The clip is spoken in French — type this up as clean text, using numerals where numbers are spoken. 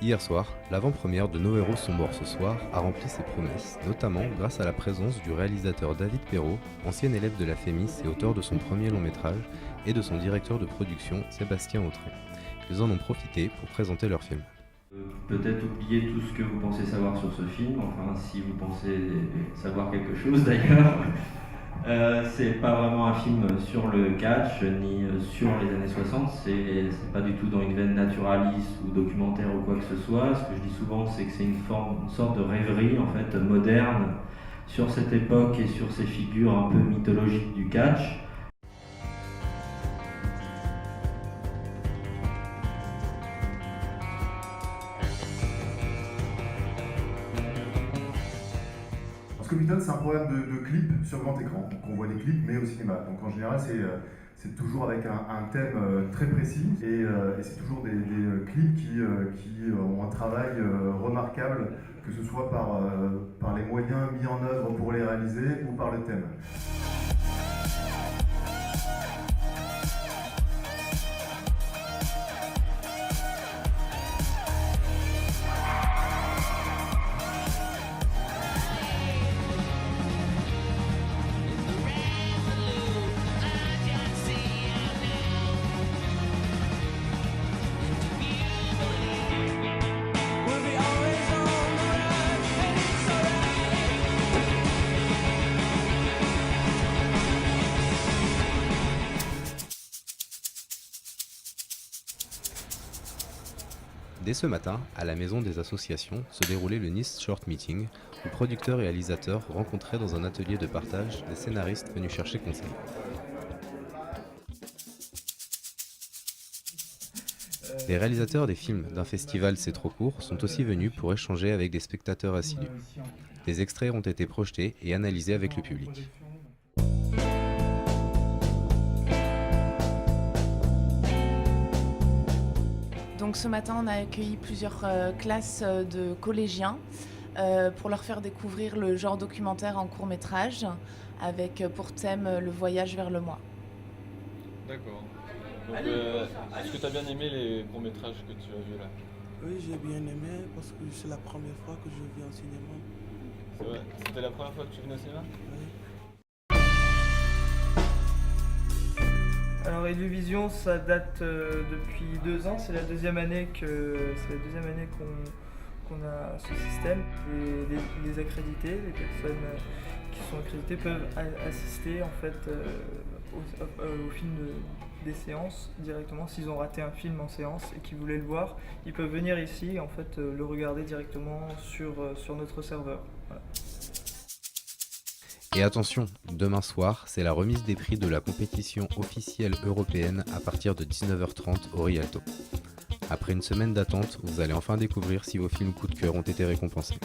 Hier soir, l'avant-première de Nos héros sont morts ce soir a rempli ses promesses, notamment grâce à la présence du réalisateur David Perrault, ancien élève de la FEMIS et auteur de son premier long-métrage, et de son directeur de production Sébastien Autré. Ils en ont profité pour présenter leur film. Peut-être oublier tout ce que vous pensez savoir sur ce film, enfin si vous pensez savoir quelque chose d'ailleurs. C'est pas vraiment un film sur le catch ni sur les années 60, c'est pas du tout dans une veine naturaliste ou documentaire ou quoi que ce soit. Ce que je dis souvent, c'est que c'est une sorte de rêverie en fait moderne sur cette époque et sur ces figures un peu mythologiques du catch. Ce que donne, c'est un programme de clips sur grand écran. Donc on voit des clips, mais au cinéma. Donc en général, c'est toujours avec un thème très précis et c'est toujours des clips qui ont un travail remarquable, que ce soit par les moyens mis en œuvre pour les réaliser ou par le thème. Dès ce matin, à la maison des associations, se déroulait le Nice Short Meeting, où producteurs et réalisateurs rencontraient dans un atelier de partage des scénaristes venus chercher conseil. Les réalisateurs des films d'un festival C'est trop court sont aussi venus pour échanger avec des spectateurs assidus. Des extraits ont été projetés et analysés avec le public. Donc ce matin, on a accueilli plusieurs classes de collégiens pour leur faire découvrir le genre documentaire en court-métrage avec pour thème le voyage vers le moi. D'accord. Donc, est-ce que tu as bien aimé les courts-métrages que tu as vus là? Oui, j'ai bien aimé parce que c'est la première fois que je viens au cinéma. C'est vrai. C'était la première fois que tu venais au cinéma? Oui. Alors Illuvision, ça date depuis 2 ans, c'est la deuxième année qu'on a ce système. Et les accrédités, les personnes qui sont accréditées peuvent assister en fait au film des séances directement. S'ils ont raté un film en séance et qu'ils voulaient le voir, ils peuvent venir ici en fait le regarder directement sur notre serveur. Voilà. Et attention, demain soir, c'est la remise des prix de la compétition officielle européenne à partir de 19h30 au Rialto. Après une semaine d'attente, vous allez enfin découvrir si vos films coup de cœur ont été récompensés.